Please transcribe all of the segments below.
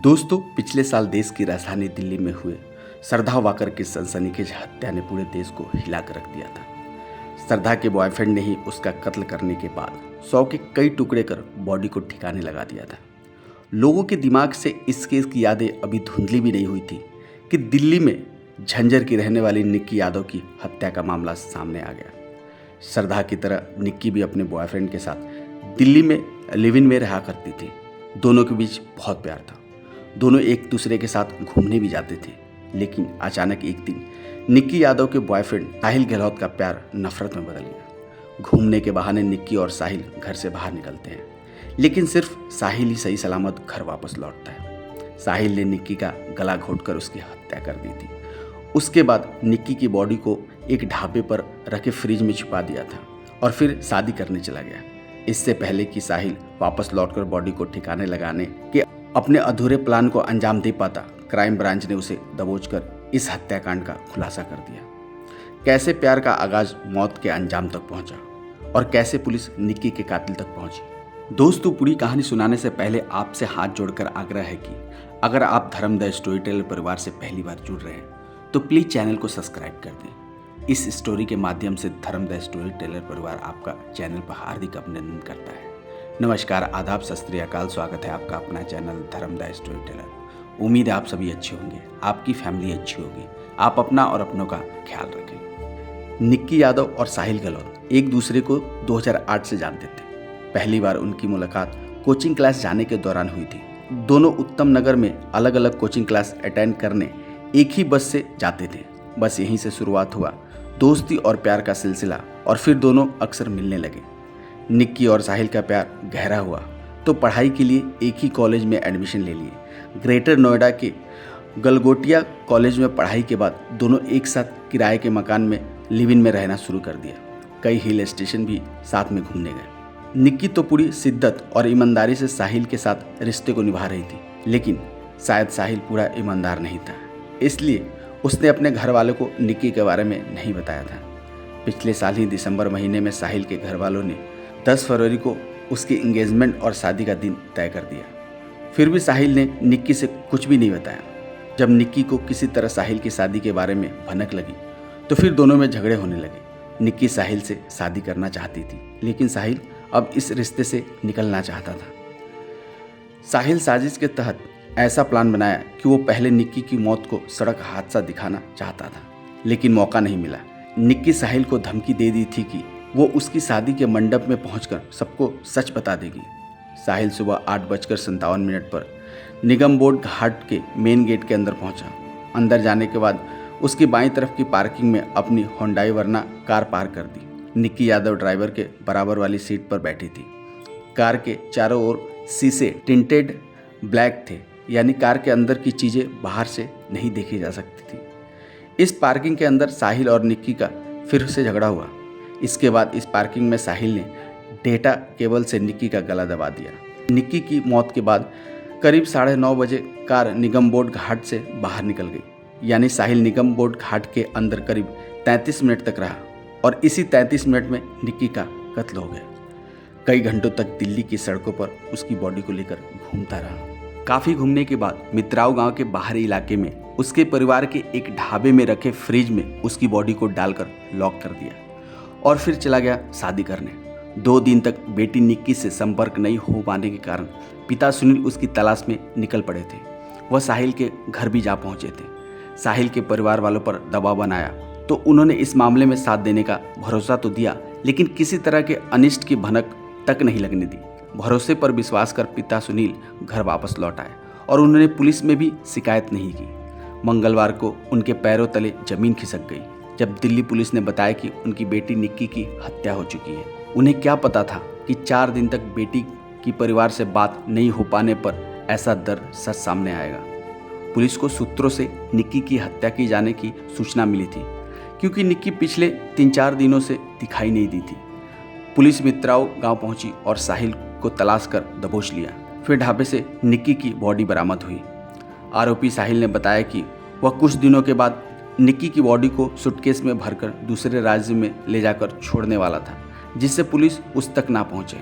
दोस्तों, पिछले साल देश की राजधानी दिल्ली में हुए श्रद्धा वाकर की सनसनीखेज हत्या ने पूरे देश को हिला कर रख दिया था। श्रद्धा के बॉयफ्रेंड ने ही उसका कत्ल करने के बाद 100 के कई टुकड़े कर बॉडी को ठिकाने लगा दिया था। लोगों के दिमाग से इस केस की यादें अभी धुंधली भी नहीं हुई थी कि दिल्ली में झंझर की रहने वाली निक्की यादव की हत्या का मामला सामने आ गया। श्रद्धा की तरह निक्की भी अपने बॉयफ्रेंड के साथ दिल्ली में लिव इन में रहा करती थी। दोनों के बीच बहुत प्यार था। दोनों एक दूसरे के साथ घूमने भी जाते थे, लेकिन अचानक एक दिन निक्की यादव के बॉयफ्रेंड साहिल गहलोत का प्यार नफरत में बदल गया। घूमने के बहाने निक्की और साहिल घर से बाहर निकलते हैं, लेकिन सिर्फ साहिल ही सही सलामत घर वापस लौटता है। साहिल ने निक्की का गला घोंटकर उसकी हत्या कर दी थी। उसके बाद निक्की की बॉडी को एक ढाबे पर रखे फ्रिज में छुपा दिया था और फिर शादी करने चला गया। इससे पहले कि साहिल वापस लौटकर बॉडी को ठिकाने लगाने के अपने अधूरे प्लान को अंजाम दे पाता, क्राइम ब्रांच ने उसे दबोचकर इस हत्याकांड का खुलासा कर दिया। कैसे प्यार का आगाज मौत के अंजाम तक पहुंचा और कैसे पुलिस निक्की के कातिल तक पहुंची। दोस्तों, पूरी कहानी सुनाने से पहले आपसे हाथ जोड़कर आग्रह है कि अगर आप धर्म द स्टोरी टेलर परिवार से पहली बार जुड़ रहे हैं तो प्लीज चैनल को सब्सक्राइब कर दें। इस स्टोरी के माध्यम से धर्म द स्टोरी टेलर परिवार आपका चैनल पर हार्दिक अभिनंदन करता है। नमस्कार, आदाब, सत श्री अकाल। स्वागत है आपका अपना चैनल धर्म द स्टोरी टेलर। उम्मीद है आप सभी अच्छे होंगे, आपकी फैमिली अच्छी होगी, आप अपना और अपनों का ख्याल रखें। निक्की यादव और साहिल गहलोत एक दूसरे को 2008 से जानते थे। पहली बार उनकी मुलाकात कोचिंग क्लास जाने के दौरान हुई थी। दोनों उत्तम नगर में अलग अलग कोचिंग क्लास अटेंड करने एक ही बस से जाते थे। बस यहीं से शुरुआत हुआ दोस्ती और प्यार का सिलसिला और फिर दोनों अक्सर मिलने लगे। निक्की और साहिल का प्यार गहरा हुआ तो पढ़ाई के लिए एक ही कॉलेज में एडमिशन ले लिए। ग्रेटर नोएडा के गलगोटिया कॉलेज में पढ़ाई के बाद दोनों एक साथ किराए के मकान में लिव इन में रहना शुरू कर दिया। कई हिल स्टेशन भी साथ में घूमने गए। निक्की तो पूरी शिद्दत और ईमानदारी से साहिल के साथ रिश्ते को निभा रही थी, लेकिन शायद साहिल पूरा ईमानदार नहीं था, इसलिए उसने अपने घर वालों को निक्की के बारे में नहीं बताया था। पिछले साल ही दिसंबर महीने में साहिल के घर वालों ने 10 फरवरी को उसकी एंगेजमेंट और शादी का दिन तय कर दिया। फिर भी साहिल ने निक्की से कुछ भी नहीं बताया। जब निक्की को किसी तरह साहिल की शादी के बारे में भनक लगी तो फिर दोनों में झगड़े होने लगे। निक्की साहिल से शादी करना चाहती थी, लेकिन साहिल अब इस रिश्ते से निकलना चाहता था। साहिल साजिश के तहत ऐसा प्लान बनाया कि वो पहले निक्की की मौत को सड़क हादसा दिखाना चाहता था, लेकिन मौका नहीं मिला। निक्की साहिल को धमकी दे दी थी कि वो उसकी शादी के मंडप में पहुंचकर सबको सच बता देगी। साहिल सुबह 8:57 पर निगम बोर्ड घाट के मेन गेट के अंदर पहुंचा। अंदर जाने के बाद उसकी बाईं तरफ की पार्किंग में अपनी होंडाई वर्ना कार पार्क कर दी। निक्की यादव ड्राइवर के बराबर वाली सीट पर बैठी थी। कार के चारों ओर शीशे टिंटेड ब्लैक थे, यानी कार के अंदर की चीज़ें बाहर से नहीं देखी जा सकती थी। इस पार्किंग के अंदर साहिल और निक्की का फिर से झगड़ा हुआ। इसके बाद इस पार्किंग में साहिल ने डेटा केबल से निक्की का गला दबा दिया। निक्की की मौत के बाद करीब 9:30 बजे कार निगम बोर्ड घाट से बाहर निकल गई, यानी साहिल निगम बोर्ड घाट के अंदर करीब 33 मिनट तक रहा और इसी 33 मिनट में निक्की का कत्ल हो गया। कई घंटों तक दिल्ली की सड़कों पर उसकी बॉडी को लेकर घूमता रहा। काफ़ी घूमने के बाद मित्राओं गांव के बाहरी इलाके में उसके परिवार के एक ढाबे में रखे फ्रिज में उसकी बॉडी को डालकर लॉक कर दिया और फिर चला गया शादी करने। 2 दिन तक बेटी निक्की से संपर्क नहीं हो पाने के कारण पिता सुनील उसकी तलाश में निकल पड़े थे। वह साहिल के घर भी जा पहुंचे थे। साहिल के परिवार वालों पर दबाव बनाया तो उन्होंने इस मामले में साथ देने का भरोसा तो दिया, लेकिन किसी तरह के अनिष्ट की भनक तक नहीं लगने दी। भरोसे पर विश्वास कर पिता सुनील घर वापस लौट आए और उन्होंने पुलिस में भी शिकायत नहीं की। मंगलवार को उनके पैरों तले जमीन खिसक गई जब दिल्ली पुलिस ने बताया कि उनकी बेटी निक्की की हत्या हो चुकी है। उन्हें क्या पता था कि 4 दिन तक बेटी की परिवार से बात नहीं हो पाने पर ऐसा दर्द सच सामने आएगा। पुलिस को सूत्रों से निक्की की हत्या की जाने की सूचना मिली थी, क्योंकि निक्की पिछले 3-4 दिनों से दिखाई नहीं दी थी। पुलिस मित्राओं गांव पहुंची और साहिल को तलाश कर दबोच लिया। फिर ढाबे से निक्की की बॉडी बरामद हुई। आरोपी साहिल ने बताया कि वह कुछ दिनों के बाद निक्की की बॉडी को सूटकेस में भरकर दूसरे राज्य में ले जाकर छोड़ने वाला था, जिससे पुलिस उस तक ना पहुंचे।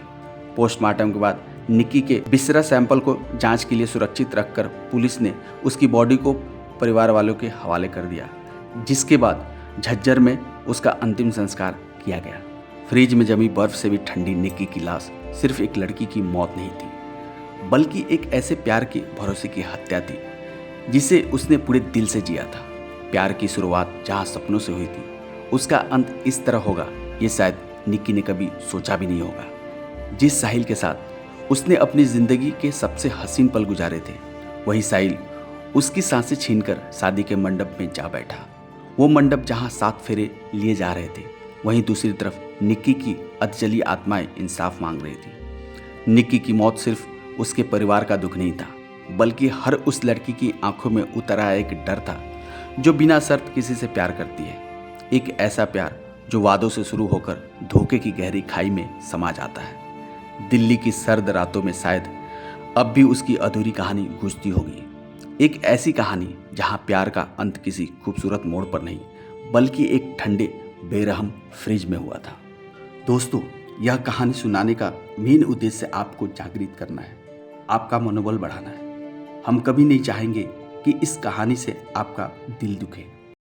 पोस्टमार्टम के बाद निक्की के बिस्तरा सैंपल को जांच के लिए सुरक्षित रखकर पुलिस ने उसकी बॉडी को परिवार वालों के हवाले कर दिया, जिसके बाद झज्जर में उसका अंतिम संस्कार किया गया। फ्रिज में जमी बर्फ से भी ठंडी निक्की की लाश सिर्फ एक लड़की की मौत नहीं थी, बल्कि एक ऐसे प्यार के भरोसे की हत्या थी जिसे उसने पूरे दिल से जिया था। प्यार की शुरुआत जहाँ सपनों से हुई थी, उसका अंत इस तरह होगा ये शायद निक्की ने कभी सोचा भी नहीं होगा। जिस साहिल के साथ उसने अपनी ज़िंदगी के सबसे हसीन पल गुजारे थे, वही साहिल उसकी सांसें छीनकर शादी के मंडप में जा बैठा। वो मंडप जहाँ 7 फेरे लिए जा रहे थे, वहीं दूसरी तरफ निक्की की अधजली आत्माएं इंसाफ मांग रही थी। निक्की की मौत सिर्फ उसके परिवार का दुख नहीं था, बल्कि हर उस लड़की की आंखों में उतर आया एक डर था जो बिना शर्त किसी से प्यार करती है। एक ऐसा प्यार जो वादों से शुरू होकर धोखे की गहरी खाई में समा जाता है। दिल्ली की सर्द रातों में शायद अब भी उसकी अधूरी कहानी गूंजती होगी, एक ऐसी कहानी जहां प्यार का अंत किसी खूबसूरत मोड़ पर नहीं, बल्कि एक ठंडे बेरहम फ्रिज में हुआ था। दोस्तों, यह कहानी सुनाने का मेन उद्देश्य आपको जागृत करना है, आपका मनोबल बढ़ाना है। हम कभी नहीं चाहेंगे कि इस कहानी से आपका दिल दुखे।